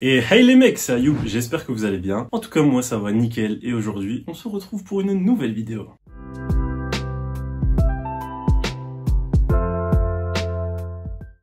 Et hey les mecs, c'est Ayoub, j'espère que vous allez bien. En tout cas moi ça va nickel et aujourd'hui on se retrouve pour une nouvelle vidéo.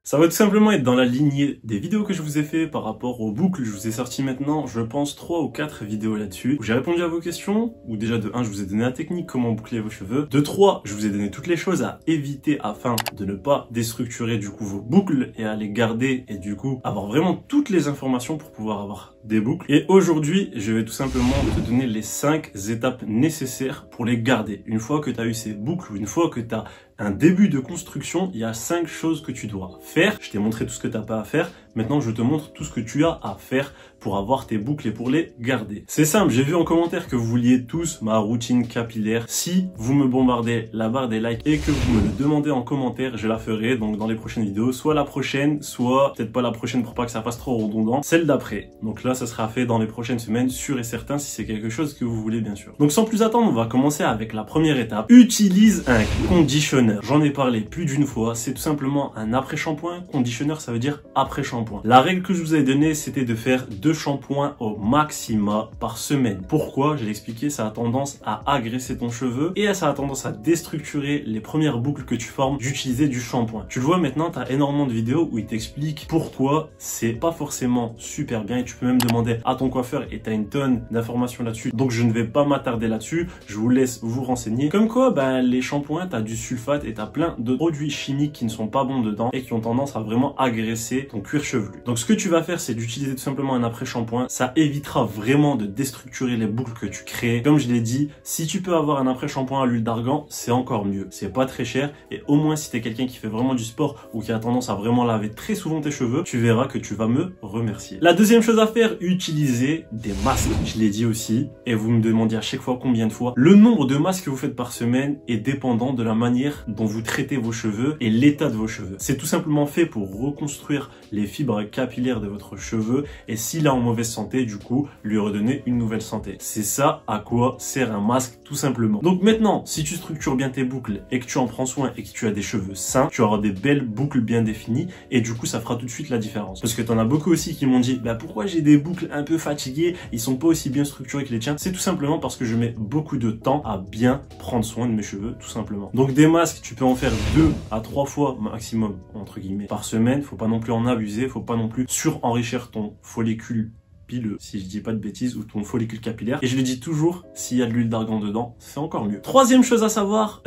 Ça va tout simplement être dans la lignée des vidéos que je vous ai fait par rapport aux boucles. Je vous ai sorti maintenant, je pense, 3 ou 4 vidéos là-dessus où j'ai répondu à vos questions, où déjà de 1, je vous ai donné la technique, comment boucler vos cheveux. De 3, je vous ai donné toutes les choses à éviter afin de ne pas déstructurer du coup vos boucles et à les garder et du coup avoir vraiment toutes les informations pour pouvoir avoir des boucles. Et aujourd'hui, je vais tout simplement te donner les 5 étapes nécessaires pour les garder. Une fois que tu as eu ces boucles ou une fois que tu as un début de construction, il y a 5 choses que tu dois faire. Je t'ai montré tout ce que tu n'as pas à faire. Maintenant, je te montre tout ce que tu as à faire pour avoir tes boucles et pour les garder. C'est simple, j'ai vu en commentaire que vous vouliez tous ma routine capillaire. Si vous me bombardez la barre des likes et que vous me le demandez en commentaire, je la ferai donc dans les prochaines vidéos. Soit la prochaine, soit peut-être pas la prochaine pour pas que ça fasse trop redondant. Celle d'après. Donc là, ça sera fait dans les prochaines semaines, sûr et certain, si c'est quelque chose que vous voulez bien sûr. Donc sans plus attendre, on va commencer avec la première étape. Utilise un conditionneur. J'en ai parlé plus d'une fois, c'est tout simplement un après-shampoing. Conditionneur, ça veut dire après-shampoing. La règle que je vous ai donnée, c'était de faire 2 shampoings au maximum par semaine. Pourquoi? Je l'ai expliqué, ça a tendance à agresser ton cheveu et ça a tendance à déstructurer les premières boucles que tu formes d'utiliser du shampoing. Tu le vois maintenant, tu as énormément de vidéos où il t'explique pourquoi c'est pas forcément super bien et tu peux même demander à ton coiffeur et tu as une tonne d'informations là-dessus. Donc je ne vais pas m'attarder là-dessus, je vous laisse vous renseigner. Comme quoi, les shampoings, tu as du sulfate et tu as plein de produits chimiques qui ne sont pas bons dedans et qui ont tendance à vraiment agresser ton cuir chevelu. Donc ce que tu vas faire, c'est d'utiliser tout simplement un après-shampoing. Ça évitera vraiment de déstructurer les boucles que tu crées. Comme je l'ai dit, si tu peux avoir un après-shampoing à l'huile d'argan, c'est encore mieux. C'est pas très cher et au moins si tu es quelqu'un qui fait vraiment du sport ou qui a tendance à vraiment laver très souvent tes cheveux, tu verras que tu vas me remercier. La deuxième chose à faire, utiliser des masques. Je l'ai dit aussi et vous me demandiez à chaque fois combien de fois. Le nombre de masques que vous faites par semaine est dépendant de la manière dont vous traitez vos cheveux et l'état de vos cheveux. C'est tout simplement fait pour reconstruire les fibres capillaires de votre cheveu et s'il est en mauvaise santé, du coup, lui redonner une nouvelle santé. C'est ça à quoi sert un masque, tout simplement. Donc maintenant, si tu structures bien tes boucles et que tu en prends soin et que tu as des cheveux sains, tu auras des belles boucles bien définies et du coup, ça fera tout de suite la différence. Parce que t'en as beaucoup aussi qui m'ont dit, pourquoi j'ai des boucles un peu fatiguées, ils sont pas aussi bien structurés que les tiens. C'est tout simplement parce que je mets beaucoup de temps à bien prendre soin de mes cheveux, tout simplement. Donc des masques, tu peux en faire 2 à 3 fois maximum, entre guillemets, par semaine. Faut pas non plus en abuser, faut pas non plus surenrichir ton follicule pileux, si je dis pas de bêtises, ou ton follicule capillaire. Et je le dis toujours, s'il y a de l'huile d'argan dedans, c'est encore mieux. Troisième chose à savoir,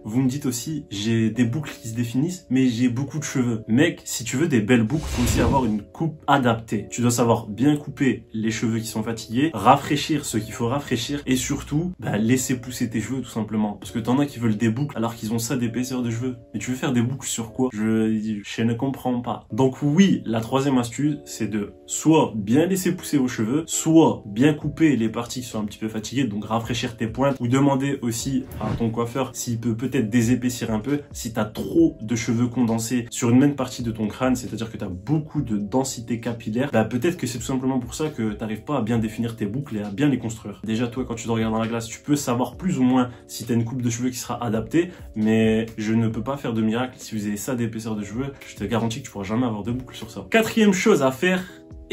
vous me dites aussi, j'ai des boucles qui se définissent, mais j'ai beaucoup de cheveux. Mec, si tu veux des belles boucles, faut aussi avoir une coupe adaptée. Tu dois savoir bien couper les cheveux qui sont fatigués, rafraîchir ce qu'il faut rafraîchir, et surtout, laisser pousser tes cheveux tout simplement. Parce que t'en as qui veulent des boucles alors qu'ils ont ça d'épaisseur de cheveux. Mais tu veux faire des boucles sur quoi? Je ne comprends pas. Donc oui, la troisième astuce, c'est de soit bien laisser pousser vos cheveux, soit bien couper les parties qui sont un petit peu fatiguées, donc rafraîchir tes pointes, ou demander aussi à ton coiffeur s'il peut peut-être désépaissir un peu. Si tu as trop de cheveux condensés sur une même partie de ton crâne, c'est-à-dire que tu as beaucoup de densité capillaire, peut-être que c'est tout simplement pour ça que tu n'arrives pas à bien définir tes boucles et à bien les construire. Déjà toi, quand tu te regardes dans la glace, tu peux savoir plus ou moins si tu as une coupe de cheveux qui sera adaptée, mais je ne peux pas faire de miracle. Si vous avez ça d'épaisseur de cheveux, je te garantis que tu pourras jamais avoir de boucles sur ça. Quatrième chose à faire,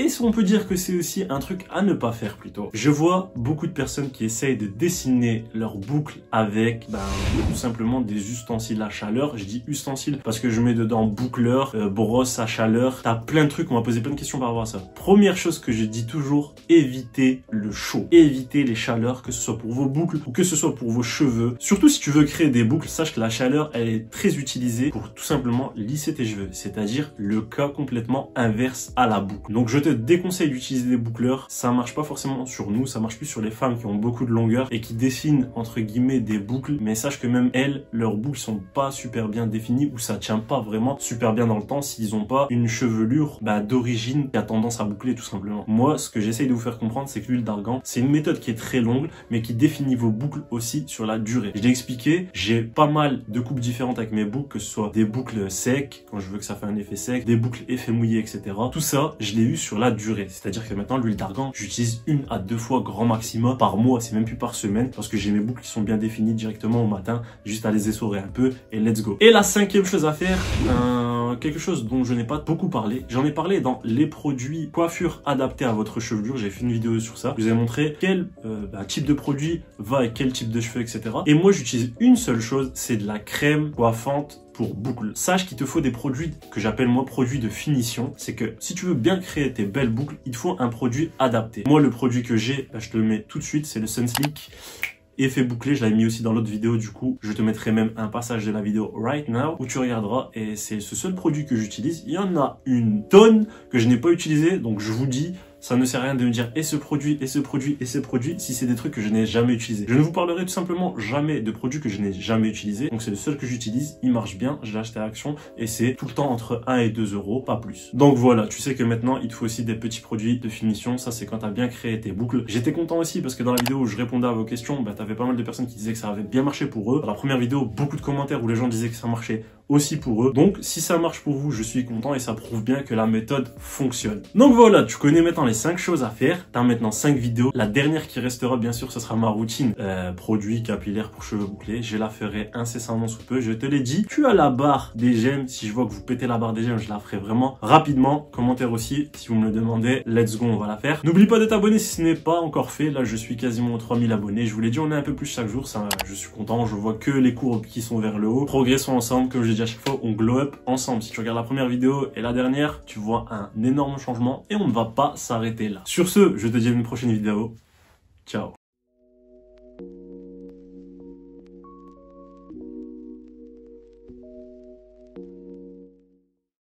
et on peut dire que c'est aussi un truc à ne pas faire plutôt. Je vois beaucoup de personnes qui essayent de dessiner leurs boucles avec tout simplement des ustensiles à chaleur. Je dis ustensiles parce que je mets dedans boucleur, brosse à chaleur. T'as plein de trucs, on m'a posé plein de questions par rapport à ça. Première chose que je dis toujours, évitez le chaud. Évitez les chaleurs, que ce soit pour vos boucles ou que ce soit pour vos cheveux. Surtout si tu veux créer des boucles, sache que la chaleur, elle est très utilisée pour tout simplement lisser tes cheveux. C'est-à-dire le cas complètement inverse à la boucle. Donc je te déconseille d'utiliser des boucleurs, ça marche pas forcément sur nous, ça marche plus sur les femmes qui ont beaucoup de longueur et qui dessinent entre guillemets des boucles, mais sache que même elles, leurs boucles sont pas super bien définies ou ça tient pas vraiment super bien dans le temps s'ils ont pas une chevelure d'origine qui a tendance à boucler tout simplement. Moi, ce que j'essaye de vous faire comprendre, c'est que l'huile d'argan, c'est une méthode qui est très longue, mais qui définit vos boucles aussi sur la durée. Je l'ai expliqué, j'ai pas mal de coupes différentes avec mes boucles, que ce soit des boucles secs, quand je veux que ça fait un effet sec, des boucles effet mouillé, etc. Tout ça, je l'ai eu sur la durée. C'est-à-dire que maintenant, l'huile d'argan, j'utilise 1 à 2 fois grand maximum par mois, c'est même plus par semaine, parce que j'ai mes boucles qui sont bien définies directement au matin, juste à les essorer un peu et let's go. Et la 5e chose à faire, quelque chose dont je n'ai pas beaucoup parlé. J'en ai parlé dans les produits coiffure adaptés à votre chevelure. J'ai fait une vidéo sur ça. Je vous ai montré quel type de produit va avec quel type de cheveux, etc. Et moi, j'utilise une seule chose, c'est de la crème coiffante pour boucles. Sache qu'il te faut des produits que j'appelle moi produits de finition. C'est que si tu veux bien créer tes belles boucles, il te faut un produit adapté. Moi, le produit que j'ai, je te le mets tout de suite, c'est le Sunslick effet bouclé. Je l'avais mis aussi dans l'autre vidéo, du coup je te mettrai même un passage de la vidéo right now où tu regarderas, et c'est ce seul produit que j'utilise. Il y en a une tonne que je n'ai pas utilisé, donc je vous dis, ça ne sert à rien de me dire et ce produit, et ce produit, et ce produit, si c'est des trucs que je n'ai jamais utilisés. Je ne vous parlerai tout simplement jamais de produits que je n'ai jamais utilisés. Donc c'est le seul que j'utilise, il marche bien, je l'ai acheté à Action et c'est tout le temps entre 1 et 2 euros, pas plus. Donc voilà, tu sais que maintenant il te faut aussi des petits produits de finition. Ça c'est quand tu as bien créé tes boucles. J'étais content aussi parce que dans la vidéo où je répondais à vos questions, t'avais pas mal de personnes qui disaient que ça avait bien marché pour eux. Dans la première vidéo, beaucoup de commentaires où les gens disaient que ça marchait aussi pour eux. Donc si ça marche pour vous, je suis content et ça prouve bien que la méthode fonctionne. Donc voilà, tu connais maintenant les 5 choses à faire. Tu as maintenant 5 vidéos. La dernière qui restera, bien sûr, ce sera ma routine produits capillaires pour cheveux bouclés. Je la ferai incessamment sous peu. Je te l'ai dit. Tu as la barre des j'aime. Si je vois que vous pétez la barre des j'aime, je la ferai vraiment rapidement. Commentaire aussi, si vous me le demandez. Let's go, on va la faire. N'oublie pas de t'abonner si ce n'est pas encore fait. Là, je suis quasiment aux 3000 abonnés. Je vous l'ai dit, on est un peu plus chaque jour. Ça, je suis content. Je vois que les courbes qui sont vers le haut. Progressons ensemble. Comme je dis à chaque fois, on glow up ensemble. Si tu regardes la première vidéo et la dernière, tu vois un énorme changement et on ne va pas s'arrêter là. Sur ce, je te dis à une prochaine vidéo. Ciao.